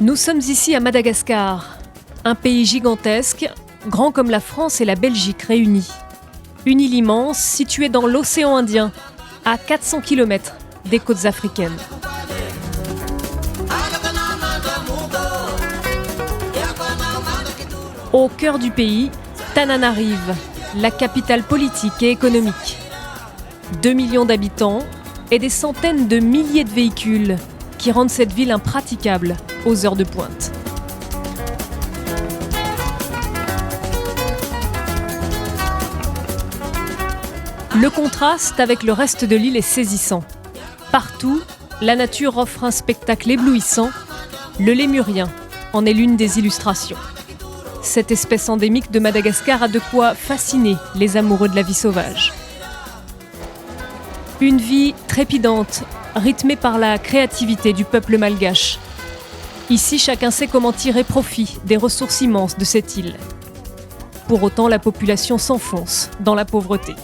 Nous sommes ici à Madagascar, un pays gigantesque, grand comme la France et la Belgique réunies. Une île immense située dans l'océan Indien, à 400 km des côtes africaines. Au cœur du pays, Tananarive, la capitale politique et économique. 2 millions d'habitants et des centaines de milliers de véhicules qui rendent cette ville impraticable aux heures de pointe. Le contraste avec le reste de l'île est saisissant. Partout, la nature offre un spectacle éblouissant. Le lémurien en est l'une des illustrations. Cette espèce endémique de Madagascar a de quoi fasciner les amoureux de la vie sauvage. Une vie trépidante, rythmée par la créativité du peuple malgache. Ici, chacun sait comment tirer profit des ressources immenses de cette île. Pour autant, la population s'enfonce dans la pauvreté.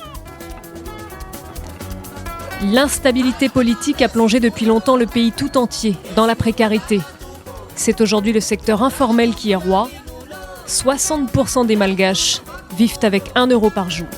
L'instabilité politique a plongé depuis longtemps le pays tout entier dans la précarité. C'est aujourd'hui le secteur informel qui est roi. 60% des Malgaches vivent avec 1 euro par jour.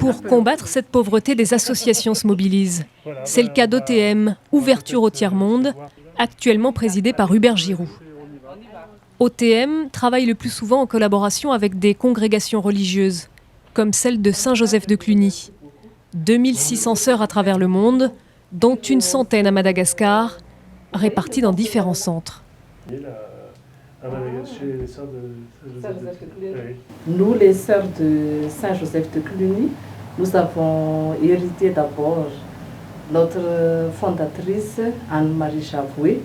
Pour combattre cette pauvreté, des associations se mobilisent. C'est le cas d'OTM, Ouverture au Tiers-Monde, actuellement présidée par Hubert Giroux. OTM travaille le plus souvent en collaboration avec des congrégations religieuses, comme celle de Saint-Joseph de Cluny. 2600 sœurs à travers le monde, dont une centaine à Madagascar, réparties dans différents centres. Nous, les sœurs de Saint-Joseph de Cluny, nous avons hérité d'abord notre fondatrice Anne-Marie Chavoué,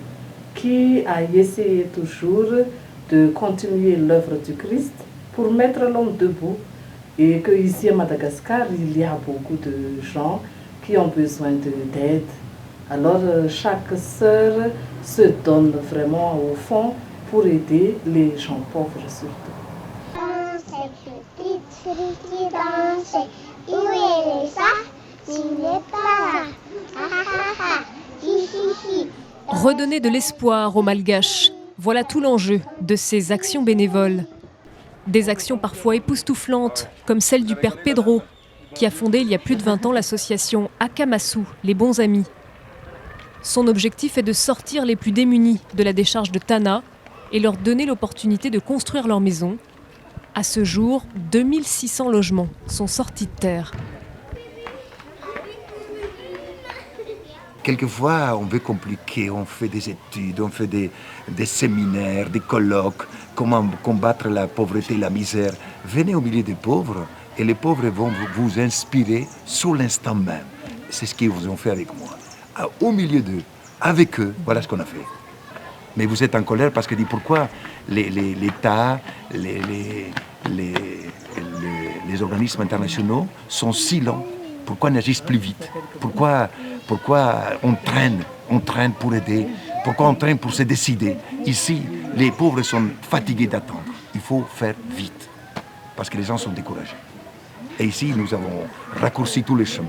qui a essayé toujours de continuer l'œuvre du Christ pour mettre l'homme debout. Et qu'ici à Madagascar, il y a beaucoup de gens qui ont besoin d'aide. Alors chaque sœur se donne vraiment au fond pour aider les gens pauvres surtout. Redonner de l'espoir aux Malgaches, voilà tout l'enjeu de ces actions bénévoles. Des actions parfois époustouflantes, comme celle du père Pedro, qui a fondé il y a plus de 20 ans l'association Akamasu, les bons amis. Son objectif est de sortir les plus démunis de la décharge de Tana et leur donner l'opportunité de construire leur maison. À ce jour, 2600 logements sont sortis de terre. Quelquefois, on veut compliquer, on fait des études, on fait des séminaires, des colloques, comment combattre la pauvreté, la misère. Venez au milieu des pauvres et les pauvres vont vous inspirer sur l'instant même. C'est ce qu'ils vous ont fait avec moi. Au milieu d'eux, avec eux, voilà ce qu'on a fait. Mais vous êtes en colère parce que pourquoi l'État, les organismes internationaux sont si lents? Pourquoi n'agissent plus vite? Pourquoi on traîne pour aider? Pourquoi on traîne pour se décider? Ici, les pauvres sont fatigués d'attendre. Il faut faire vite, parce que les gens sont découragés. Et ici, nous avons raccourci tous les chemins.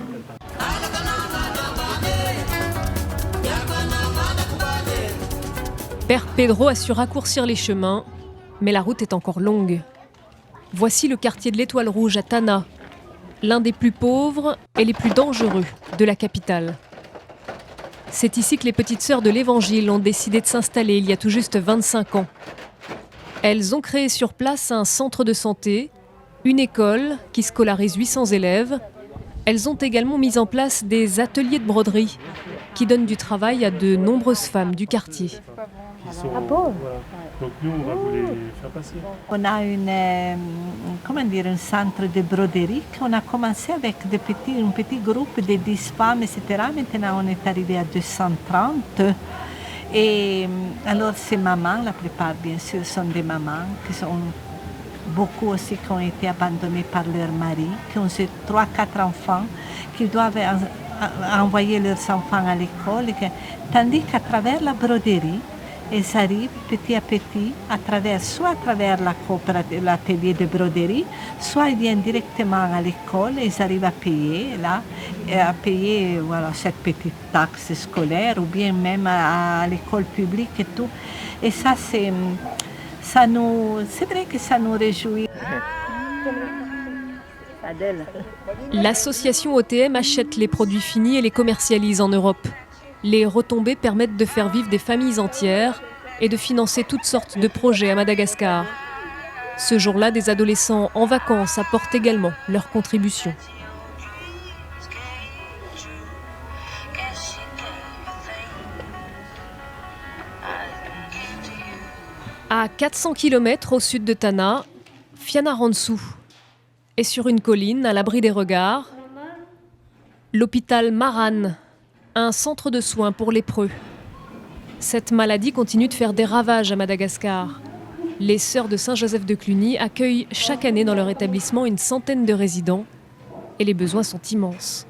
Père Pedro a su raccourcir les chemins, mais la route est encore longue. Voici le quartier de l'Étoile Rouge à Tana, l'un des plus pauvres et les plus dangereux de la capitale. C'est ici que les petites sœurs de l'Évangile ont décidé de s'installer il y a tout juste 25 ans. Elles ont créé sur place un centre de santé, une école qui scolarise 800 élèves. Elles ont également mis en place des ateliers de broderie qui donnent du travail à de nombreuses femmes du quartier. Ah bon? Donc nous, on va vous les faire passer. On a un centre de broderie qu'on a commencé avec un petit groupe de 10 femmes, etc. Maintenant, on est arrivé à 230. Et alors, ces mamans, la plupart, bien sûr, sont des mamans qui sont beaucoup aussi qui ont été abandonnées par leur mari, qui ont 3-4 enfants, qui doivent envoyer leurs enfants à l'école. Tandis qu'à travers la broderie, ils arrivent petit à petit, soit à travers l'atelier de broderie, soit ils viennent directement à l'école et ils arrivent à payer, cette petite taxe scolaire ou bien même à l'école publique et tout. Et ça, c'est vrai que ça nous réjouit. L'association OTM achète les produits finis et les commercialise en Europe. Les retombées permettent de faire vivre des familles entières et de financer toutes sortes de projets à Madagascar. Ce jour-là, des adolescents en vacances apportent également leur contribution. À 400 km au sud de Tana, Fianarantsoa est sur une colline à l'abri des regards. L'hôpital Maran, un centre de soins pour lépreux. Cette maladie continue de faire des ravages à Madagascar. Les Sœurs de Saint-Joseph de Cluny accueillent chaque année dans leur établissement une centaine de résidents et les besoins sont immenses.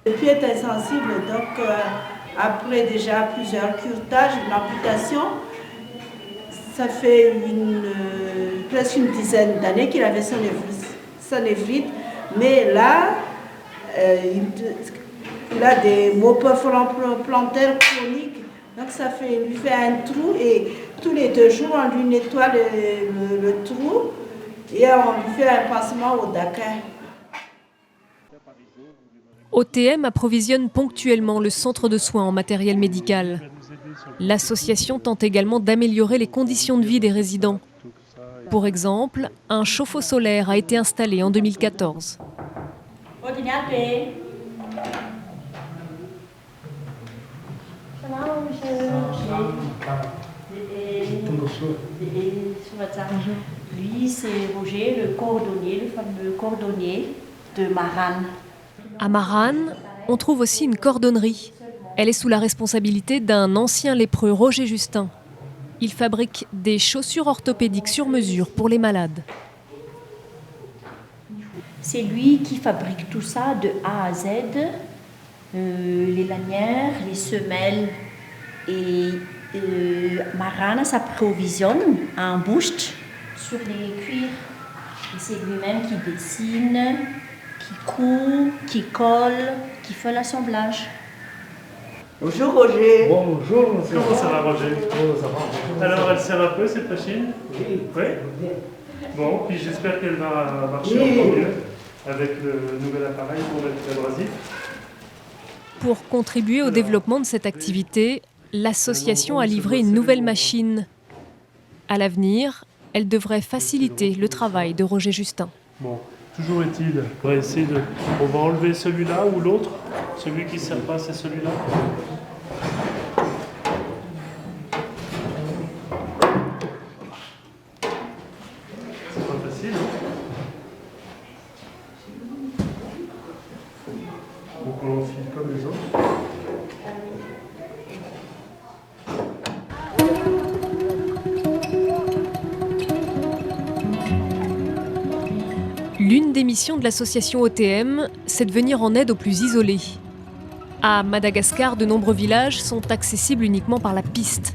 Le pied est insensible, donc après déjà plusieurs curetages, une amputation, ça fait presque une dizaine d'années qu'il avait son névrite, mais là, il a des maux plantaires chroniques, donc lui fait un trou et tous les 2 jours on lui nettoie le trou et on lui fait un pansement au Dakar. OTM approvisionne ponctuellement le centre de soins en matériel médical. L'association tente également d'améliorer les conditions de vie des résidents. Pour exemple, un chauffe-eau solaire a été installé en 2014. Lui, c'est Roger, le fameux cordonnier de Maran. À Maran, on trouve aussi une cordonnerie. Elle est sous la responsabilité d'un ancien lépreux, Roger Justin. Il fabrique des chaussures orthopédiques sur mesure pour les malades. C'est lui qui fabrique tout ça de A à Z, les lanières, les semelles. Et Maran s'approvisionne en bouche sur les cuirs. Et c'est lui-même qui dessine, qui coud, qui colle, qui fait l'assemblage. Bonjour Roger. Bonjour. Comment ça va Roger? Ça va. Alors elle sert un peu cette machine? Oui. Bon, puis j'espère qu'elle va marcher encore mieux avec le nouvel appareil pour mettre l'abrasif. Pour contribuer au développement de cette activité, l'association a livré une nouvelle machine. À l'avenir, elle devrait faciliter le travail de Roger Justin. Bon, toujours est-il, on va enlever celui-là ou l'autre. Celui qui ne sert pas, c'est celui-là. C'est pas facile, Donc on l'enfile comme les autres. L'une des missions de l'association OTM, c'est de venir en aide aux plus isolés. À Madagascar, de nombreux villages sont accessibles uniquement par la piste.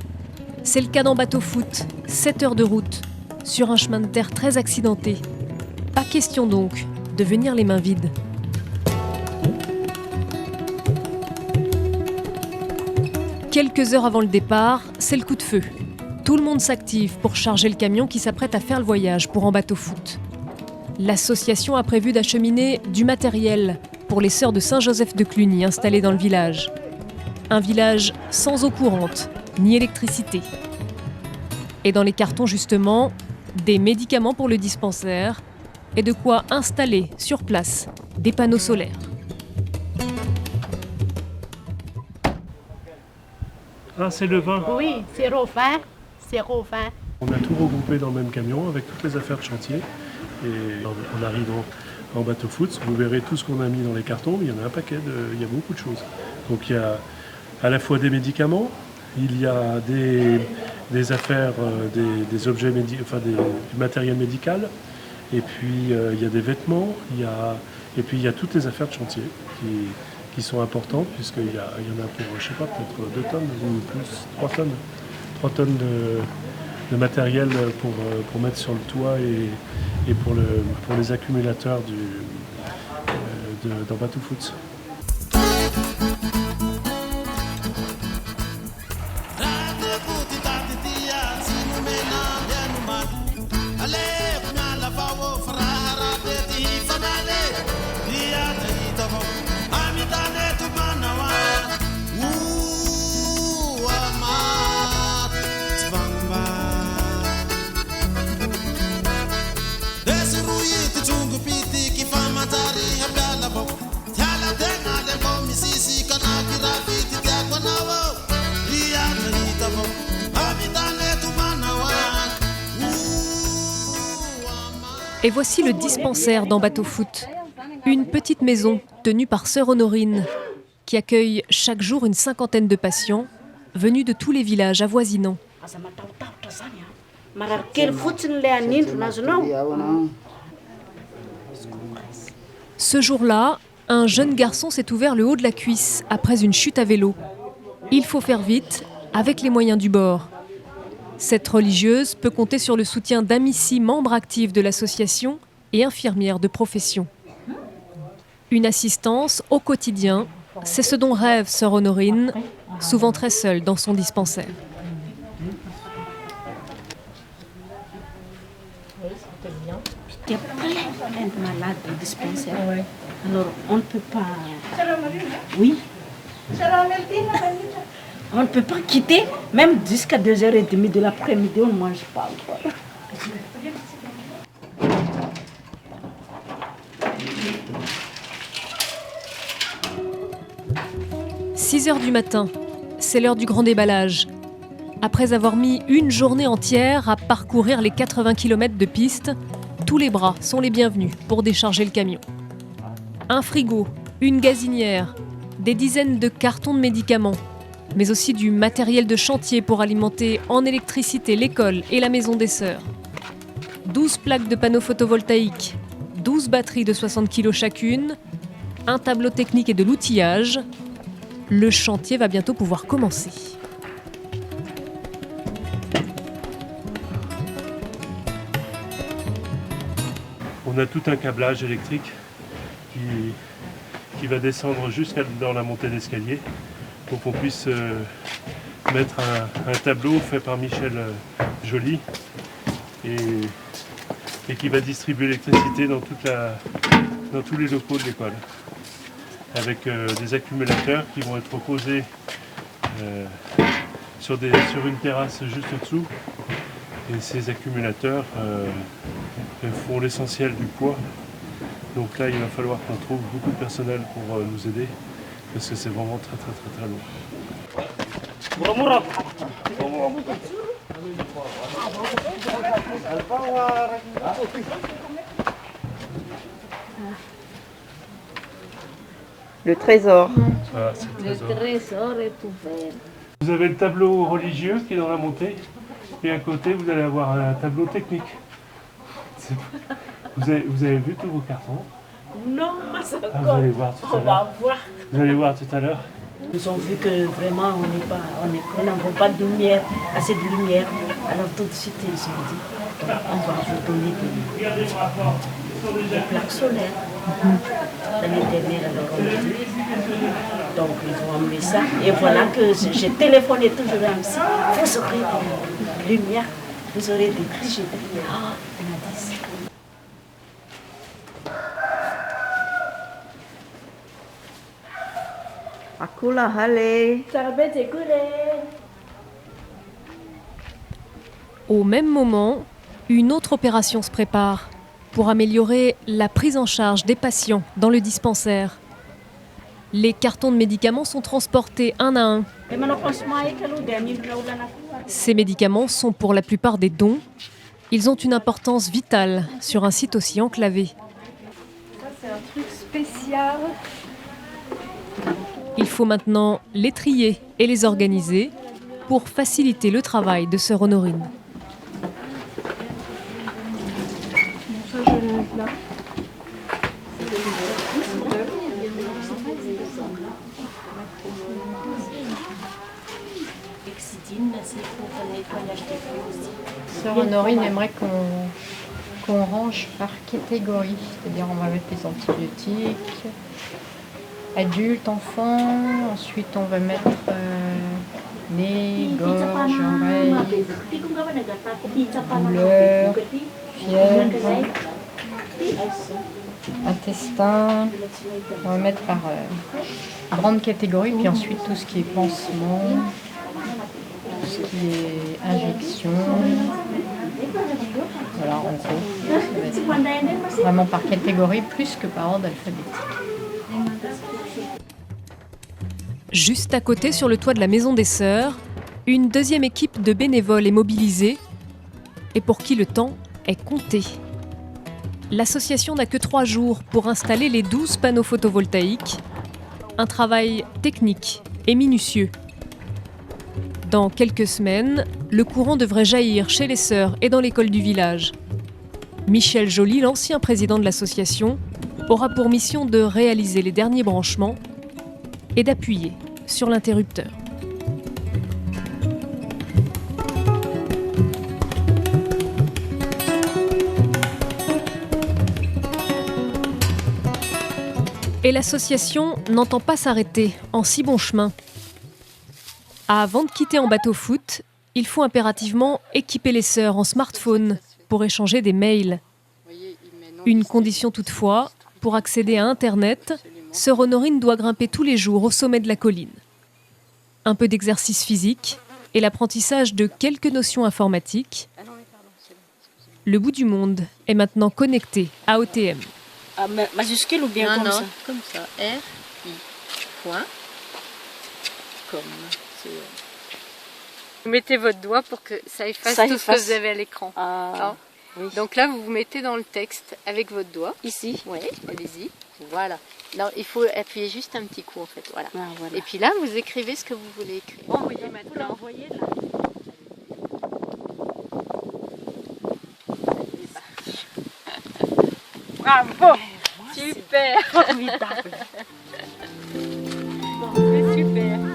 C'est le cas dans Bateau-Foot, 7 heures de route, sur un chemin de terre très accidenté. Pas question donc de venir les mains vides. Quelques heures avant le départ, c'est le coup de feu. Tout le monde s'active pour charger le camion qui s'apprête à faire le voyage pour en Bateau-Foot. L'association a prévu d'acheminer du matériel pour les Sœurs de Saint-Joseph de Cluny installées dans le village. Un village sans eau courante, ni électricité. Et dans les cartons justement, des médicaments pour le dispensaire et de quoi installer sur place des panneaux solaires. Ah, c'est le vin. Oui, c'est Rofin. 0,20. On a tout regroupé dans le même camion avec toutes les affaires de chantier. Et on arrive en bateau foot. Vous verrez tout ce qu'on a mis dans les cartons. Il y en a un paquet, il y a beaucoup de choses. Donc il y a à la fois des médicaments, il y a des affaires, des objets du matériel médical. Et puis il y a des vêtements, et puis il y a toutes les affaires de chantier qui sont importantes, puisqu'il y en a pour, je sais pas, peut-être 2 tonnes ou plus, 3 tonnes. 3 tonnes de matériel pour mettre sur le toit et pour les accumulateurs dans Bateau Foot. Et voici le dispensaire dans Bateau Foot, une petite maison tenue par Sœur Honorine, qui accueille chaque jour une 50aine de patients venus de tous les villages avoisinants. Ce jour-là, un jeune garçon s'est ouvert le haut de la cuisse après une chute à vélo. Il faut faire vite, avec les moyens du bord. Cette religieuse peut compter sur le soutien d'Amici, membre actif de l'association et infirmière de profession. Une assistance au quotidien, c'est ce dont rêve Sœur Honorine, souvent très seule dans son dispensaire. Il y a plein de malades au dispensaire. Alors on ne peut pas... Oui. On ne peut pas quitter, même jusqu'à 2h30 de l'après-midi, on ne mange pas encore. 6h du matin, c'est l'heure du grand déballage. Après avoir mis une journée entière à parcourir les 80 km de piste, tous les bras sont les bienvenus pour décharger le camion. Un frigo, une gazinière, des dizaines de cartons de médicaments, mais aussi du matériel de chantier pour alimenter en électricité l'école et la maison des sœurs. 12 plaques de panneaux photovoltaïques, 12 batteries de 60 kg chacune, un tableau technique et de l'outillage. Le chantier va bientôt pouvoir commencer. On a tout un câblage électrique qui va descendre jusqu'à dans la montée d'escalier pour qu'on puisse mettre un tableau fait par Michel Joly et qui va distribuer l'électricité dans tous les locaux de l'école, avec des accumulateurs qui vont être posés sur une terrasse juste au-dessous. Et ces accumulateurs font l'essentiel du poids. Donc là, il va falloir qu'on trouve beaucoup de personnel pour nous aider, parce que c'est vraiment très très très très lourd. Le trésor. Voilà, c'est le trésor. Le trésor est ouvert. Vous avez le tableau religieux qui est dans la montée, et à côté vous allez avoir un tableau technique. Vous avez vu tous vos cartons? Non, mais c'est encore. Vous allez voir tout à l'heure. On va voir. Vous allez voir tout à l'heure. Nous avons vu que vraiment on n'avons pas de lumière, assez de lumière. Alors tout de suite ils ont dit, on va vous donner des plaques solaires. L'année dernière, alors on a dit. Donc ils vont emmener ça. Et voilà que j'ai téléphoné toujours à MC. Vous aurez des lumières, vous aurez des prix. J'ai dit, ah, on a dit ça. Akula hale. Au même moment, une autre opération se prépare pour améliorer la prise en charge des patients dans le dispensaire. Les cartons de médicaments sont transportés un à un. Ces médicaments sont pour la plupart des dons. Ils ont une importance vitale sur un site aussi enclavé. Ça, c'est un truc spécial. Il faut maintenant les trier et les organiser pour faciliter le travail de sœur Honorine. Ça, je le laisse là. Sœur Honorine aimerait qu'on range par catégorie, c'est-à-dire on va mettre les antibiotiques, adultes, enfants, ensuite on va mettre nez, gorge, oreille, douleur, fièvre, intestin, on va mettre par grande catégorie, puis ensuite tout ce qui est pansement, tout ce qui est injection. Voilà, en gros, ça va être vraiment par catégorie plus que par ordre alphabétique. Juste à côté, sur le toit de la Maison des Sœurs, une deuxième équipe de bénévoles est mobilisée et pour qui le temps est compté. L'association n'a que 3 jours pour installer les 12 panneaux photovoltaïques. Un travail technique et minutieux. Dans quelques semaines, le courant devrait jaillir chez les sœurs et dans l'école du village. Michel Joly, l'ancien président de l'association, aura pour mission de réaliser les derniers branchements et d'appuyer sur l'interrupteur. Et l'association n'entend pas s'arrêter en si bon chemin. Avant de quitter en bateau-foot, il faut impérativement équiper les sœurs en smartphone pour échanger des mails. Une condition toutefois, pour accéder à Internet, sœur Honorine doit grimper tous les jours au sommet de la colline. Un peu d'exercice physique et l'apprentissage de quelques notions informatiques. Le bout du monde est maintenant connecté à OTM. Majuscule ou bien comme ça? Comme ça, R-I, point, comme. Vous mettez votre doigt pour que ça efface tout ce que vous avez à l'écran. Oui. Donc là, vous vous mettez dans le texte avec votre doigt. Ici? Oui, allez-y. Voilà. Non, il faut appuyer juste un petit coup en fait. Voilà. Voilà. Et puis là, vous écrivez ce que vous voulez écrire. Envoyez maintenant. Bravo! Super! Formidable! Bon, c'est super!